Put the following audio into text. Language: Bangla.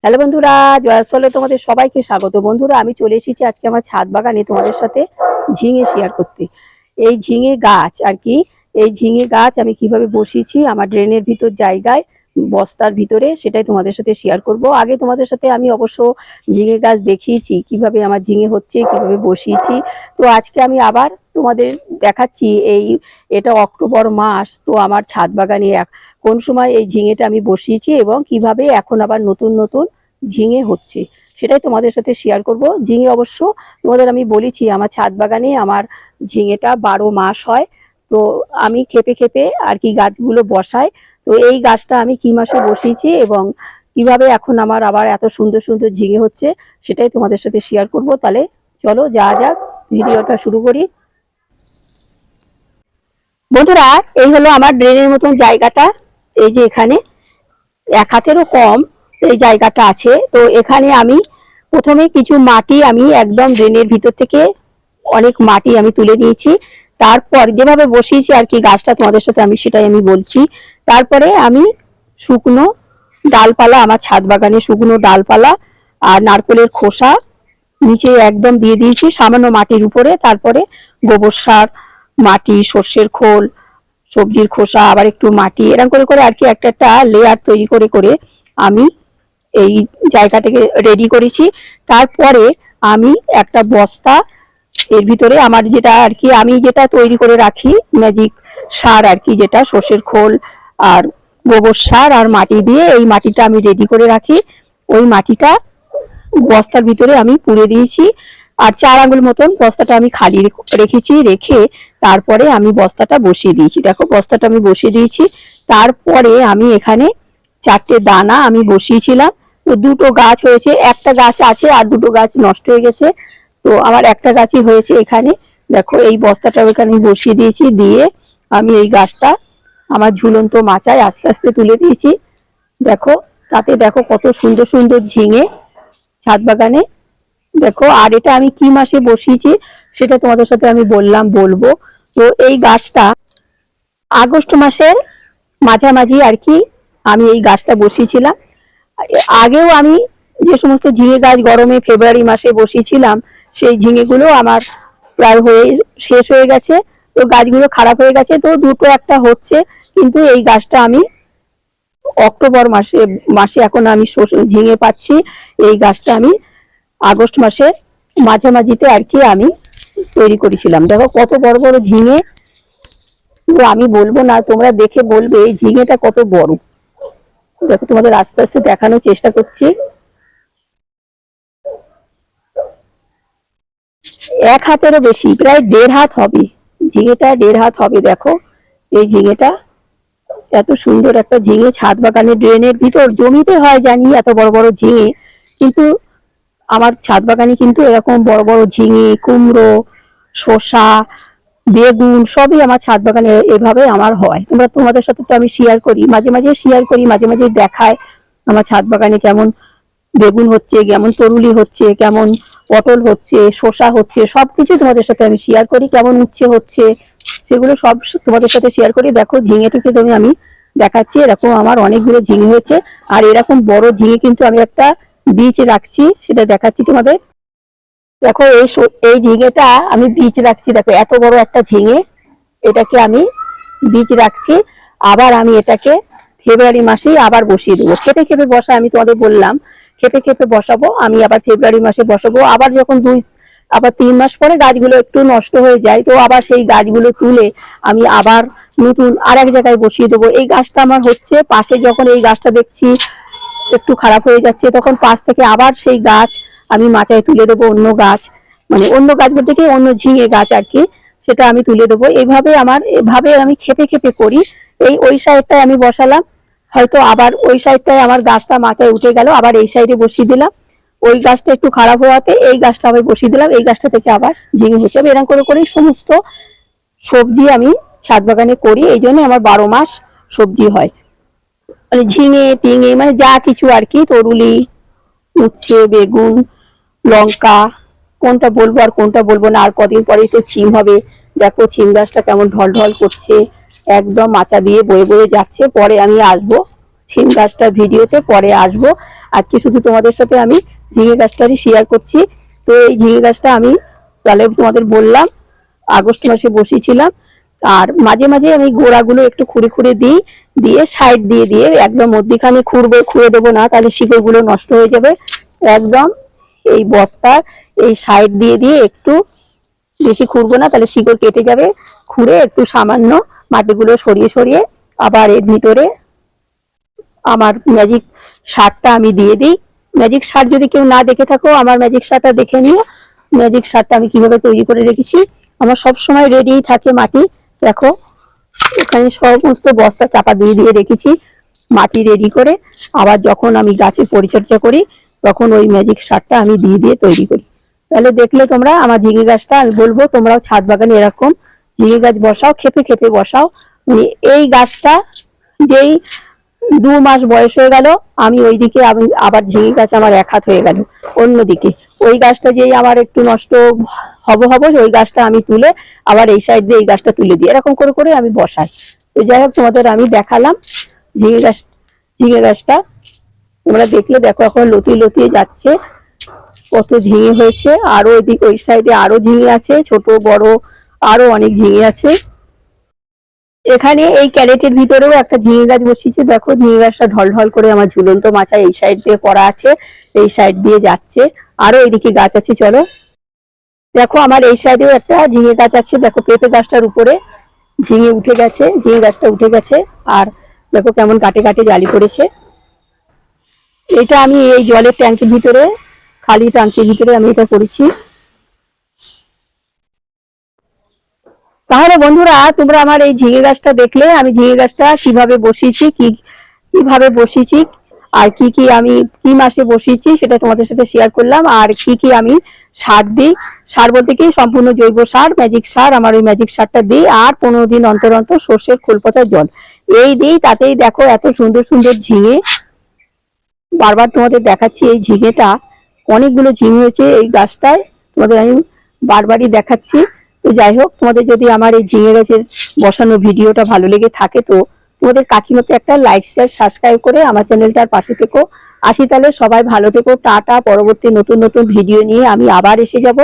হ্যালো বন্ধুরা, জয়াসলে তোমাদের সবাইকে স্বাগত। বন্ধুরা, আমি চলে এসেছি আজকে আমার ছাদ বাগানে তোমাদের সাথে ঝিঙে শেয়ার করতে। এই ঝিঙে গাছ আর কি, এই ঝিঙে গাছ আমি কিভাবে বসিয়েছি আমার ড্রেনের ভিতর জায়গায়, বস্তার ভিতরে, সেটাই তোমাদের সাথে শেয়ার করব। আগে তোমাদের সাথে আমি অবশ্য ঝিঙে গাছ দেখিয়েছি কিভাবে আমার ঝিঙে হচ্ছে, কিভাবে বসিয়েছি। তো আজকে আমি আবার তোমাদের দেখাচ্ছি। এটা অক্টোবর মাস, তো আমার ছাদ বাগানে কোন সময় এই ঝিঙেটা আমি বসিয়েছি এবং কিভাবে এখন আবার নতুন নতুন ঝিঙে হচ্ছে, সেটাই তোমাদের সাথে শেয়ার করব। ঝিঙে অবশ্য তোমাদের আমি বলেছি আমার ছাদ বাগানে আমার ঝিঙেটা 12 মাস হয়। তো আমি খেপে খেপে আর কি গাছগুলো বসাই। তো এই গাছটা আমি কি মাসে বসিয়েছি এবং কিভাবে এখন আমার আবার এত সুন্দর সুন্দর ঝিঙে হচ্ছে, সেটাই তোমাদের সাথে শেয়ার করব। তাহলে চলো যাক, ভিডিওটা শুরু করি। বন্ধুরা, এই হলো আমার ড্রেনের মতন জায়গাটা। এই যে এখানে 1 হাতেরও কম এই জায়গাটা আছে। তো এখানে আমি প্রথমে কিছু মাটি আমি একদম ড্রেনের ভিতর থেকে অনেক মাটি আমি তুলে নিয়েছি। তারপর যেভাবে বসিয়েছি আর কি গাছটা তোমাদের সাথে আমি সেটাই আমি বলছি। তারপরে আমি শুকনো ডালপালা, আমার ছাদ বাগানে শুকনো ডালপালা আর নারকেলের খোসা নিচে একদম দিয়ে দিয়েছি সামান্য মাটির উপরে। তারপরে গোবর সার, মাটি, সর্ষের খোল, সবজির খোসা, আবার একটু মাটি, এরকম করে করে আর কি একটা একটা লেয়ার তৈরি করে করে আমি এই জায়গাটাকে রেডি করেছি। তারপরে আমি একটা বস্তা, এর ভিতরে আমার যেটা আর কি আমি যেটা তৈরি করে রাখি ম্যাজিক সার আর কি, যেটা সর্ষের খোল আর গোবর সার আর মাটি দিয়ে এই মাটিটা আমি রেডি করে রাখি, ওই মাটিটা বস্তার ভিতরে আমি পুরে দিয়েছি। আর 4 আঙুল মতন বস্তাটা আমি খালি রেখেছি, রেখে তারপরে আমি বস্তাটা বসিয়ে দিয়েছি। দেখো বস্তাটা আমি বসিয়ে দিয়েছি। তারপরে আমি এখানে 4টে দানা আমি বসিয়েছিলাম। তো 2টো গাছ হয়েছে, একটা গাছ আছে আর 2টো গাছ নষ্ট হয়ে গেছে। তো আমার একটা গাছই হয়েছে এখানে। দেখো এই বস্তাটা এখানে বসিয়ে দিয়েছি, দিয়ে আমি এই গাছটা আমার ঝুলন্ত মাচায় আস্তে আস্তে তুলে দিয়েছি। দেখো তাতে দেখো কত সুন্দর সুন্দর ঝিঙে ছাদ বাগানে। দেখো, আর এটা আমি কি মাসে বসিয়েছি সেটা তোমাদের সাথে আমি বলবো। তো এই গাছটা আগস্ট মাসের মাঝামাঝি আর কি আমি এই গাছটা বসিয়েছিলাম। আগেও আমি যে সমস্ত ঝিঙে গাছ গরমে ফেব্রুয়ারি মাসে বসিয়েছিলাম, সেই ঝিঙেগুলো আমার প্রায় শেষ হয়ে গেছে। তো গাছগুলো খারাপ হয়ে গেছে, তো 2টো একটা হচ্ছে। কিন্তু এই গাছটা আমি অক্টোবর মাসে মাসে এখন আমি ঝিঙে পাচ্ছি। এই গাছটা আমি আগস্ট মাসের মাঝামাঝিতে আর কি আমি তৈরি করেছিলাম। দেখো কত বড় বড় ঝিঙে, তো আমি বলবো না, তোমরা দেখে বলবে এই ঝিঙেটা কত বড়। দেখো তোমাদের আস্তে আস্তে দেখানোর চেষ্টা করছি। 1 হাতেরও বেশি, প্রায় 1.5 হাত হবে ঝিঙেটা, 1.5 হাত হবে। দেখো এই ঝিঙেটা, এত সুন্দর একটা ঝিঙে ছাদ বাগানে ড্রেনের ভিতর জমিতে হয় জানি এত বড় বড় ঝিঙে, কিন্তু আমার ছাদ বাগানে কিন্তু এরকম বড় বড় ঝিঙে, কুমড়ো, শসা, বেগুন সবই আমার ছাদ বাগানে এভাবে আমার হয়। তোমাদের সাথে তো আমি শেয়ার করি, মাঝে মাঝে শেয়ার করি, মাঝে মাঝে দেখায় আমার ছাদ বাগানে কেমন বেগুন হচ্ছে, কেমন তরুলি হচ্ছে, কেমন পটল হচ্ছে, শসা হচ্ছে, সবকিছু তোমাদের সাথে আমি শেয়ার করি। কেমন উচ্ছে হচ্ছে সেগুলো সব তোমাদের সাথে শেয়ার করি। দেখো ঝিঙেটাকে আমি দেখাচ্ছি, এরকম আমার অনেকগুলো ঝিঙে হয়েছে। আর এরকম বড় ঝিঙে কিন্তু আমি একটা বীজ রাখছি, সেটা দেখাচ্ছি তোমাদের। দেখো এই ঝিঙেটা আমি বীজ রাখছি। দেখো এত বড় একটা ঝিঙে, এটাকে আমি বীজ রাখছি। আবার আমি এটাকে ফেব্রুয়ারি মাসেই আবার বসিয়ে দেবো। খেপে খেপে বসা, আমি তোমাদের বললাম খেপে খেপে বসাবো। আমি আবার ফেব্রুয়ারি মাসে বসাবো। আবার যখন 3 মাস পরে গাছগুলো একটু নষ্ট হয়ে যায়, তো আবার সেই গাছগুলো তুলে আমি আবার নতুন আর এক জায়গায় বসিয়ে দেবো। এই গাছটা আমার হচ্ছে পাশে, যখন এই গাছটা দেখছি একটু খারাপ হয়ে যাচ্ছে, তখন পাশ থেকে আবার সেই গাছ আমি মাচায় তুলে দেবো। অন্য গাছ, মানে অন্য গাছ বলতে কি অন্য ঝিঙে গাছ আর কি, সেটা আমি তুলে দেবো। এভাবে আমি খেপে খেপে করি। ওই সাইডটায় আমি বসালাম, হয়তো আবার ওই সাইডটায় আমার গাছটা মাচায় উঠে গেল, আবার এই সাইডে বসিয়ে দিলাম। ওই গাছটা একটু খারাপ হওয়াতে এই গাছটা আবার বসিয়ে দিলাম, এই গাছটা থেকে আবার ঝিঙে হচ্ছে। এরকম করে করেই সমস্ত সবজি আমি ছাদ বাগানে করি। এই জন্য আমার 12 মাস সবজি হয়, মানে ঝিঙে টিঙে মানে যা কিছু আর কি, তরুলি, উচ্ছে, বেগুন, লঙ্কা, কোনটা বলবো আর কোনটা বলবো না। আর কদিন পরেই তো ছিম হবে। দেখো ছিম গাছটা কেমন ঢল ঢল করছে, একদম মাচা দিয়ে বয়ে বয়ে যাচ্ছে। পরে আমি আসবো সিম গাছটার ভিডিওতে পরে আসবো। আজকে শুধু তোমাদের সাথে আমি ঝিঙে গাছটারই শেয়ার করছি। তো এই ঝিঙে গাছটা আমি তাহলে তোমাদের বললাম আগস্ট মাসে বসিয়েছিলাম। আর মাঝে মাঝে আমি গোড়াগুলো একটু খুঁড়ে খুঁড়ে দিই, দিয়ে সাইড দিয়ে দিয়ে একদম মধ্যিখানে খুঁড়ে দেবো না, তাহলে শিকড়গুলো নষ্ট হয়ে যাবে। একদম এই বস্তার এই সাইড দিয়ে দিয়ে একটু বেশি খুঁড়বো না, তাহলে শিকড় কেটে যাবে। খুঁড়ে একটু সামান্য মাটিগুলো সরিয়ে সরিয়ে আবার এর ভিতরে আমার ম্যাজিক সারটা আমি দিয়ে দিই। ম্যাজিক সার যদি কেউ না দেখে থাকো, আমার ম্যাজিক সারটা দেখে নিও। ম্যাজিক সারটা আমি কিভাবে তৈরি করে রেখেছি, আমার সব সময় রেডি থাকে মাটি। দেখো ওখানে সমস্ত বস্তা চাপা দিয়ে দিয়ে রেখেছি মাটি রেডি করে। আবার যখন আমি গাছের পরিচর্যা করি তখন ওই ম্যাজিক সারটা আমি দিয়ে দিয়ে তৈরি করি। তাহলে দেখলে তোমরা আমার ঝিঙে গাছটা, আমি বলবো তোমরাও ছাদ বাগানে এরকম ঝিঙে গাছ বসাও, খেপে খেপে বসাও। এই গাছটা যেই 2 মাস বয়স হয়ে গেল, আমি ওইদিকে আমি আবার ঝিঙে গাছ আমার 1 হাত হয়ে গেল অন্যদিকে। ওই গাছটা যেই আমার একটু নষ্ট হবো ওই গাছটা আমি তুলে আবার এই সাইড দিয়ে এই গাছটা তুলে দিই, এরকম করে করে আমি বসাই। তো যাই হোক, তোমাদের আমি দেখালাম ঝিঙে গাছটা। তোমরা দেখলে দেখো এখন লতিয়ে লতিয়ে যাচ্ছে, কত ঝিঙে হয়েছে। আরো এদিকে ওই সাইডে আরো ঝিঙে আছে, ছোট বড় আরো অনেক ঝিঙে আছে। এখানে এই ক্যারেটের ভিতরেও একটা ঝিঙে গাছ বসিয়েছে। দেখো ঝিঙে গাছটা ঢল ঢল করে আমার ঝুলন্ত মাচা এই সাইড দিয়ে করা আছে, এই সাইড দিয়ে যাচ্ছে। আরো এদিকে গাছ আছে, চলো দেখো আমার এই সাইডেও একটা ঝিঙে গাছ আছে। দেখো পেঁপে গাছটার উপরে ঝিঙে উঠে গেছে, ঝিঙে গাছটা উঠে গেছে। আর দেখো কেমন কাটে কাটে জালি পড়েছে। এটা আমি এই জলের ট্যাঙ্কির ভিতরে, খালি ট্যাঙ্কির ভিতরে আমি এটা করেছি। তাহলে বন্ধুরা তোমরা আমার এই ঝিঙে গাছটা দেখলে, আমি ঝিঙে গাছটা কিভাবে বসিয়েছি, কিভাবে বসিয়েছি, আর কি আমি কি মাসে বসিয়েছি সেটা তোমাদের সাথে শেয়ার করলাম। আর কি আমি সার দিই, সার বলতে কি সম্পূর্ণ জৈব সার, ম্যাজিক সার। আমার ওই ম্যাজিক সারটা দিই, আর 15 দিন অন্তর অন্তর সর্ষের খোল পচার জল এই দিই। তাতেই দেখো এত সুন্দর সুন্দর ঝিঙে। বারবার তোমাদের দেখাচ্ছি এই ঝিঙেটা, অনেকগুলো ঝিঙে হয়েছে এই গাছটায়, তোমাদের আমি বারবারই দেখাচ্ছি। তো যাই হোক, তোমাদের যদি আমার এই ঝিঙে গাছের বসানো ভিডিওটা ভালো লেগে থাকে, তো তোমাদের কাকিমাকে একটা লাইক শেয়ার সাবস্ক্রাইব করে আমার চ্যানেলটার পাশে থেকো। আসি তাহলে, সবাই ভালো থেকো, টাটা। পরবর্তী নতুন নতুন ভিডিও নিয়ে আমি আবার এসে যাব।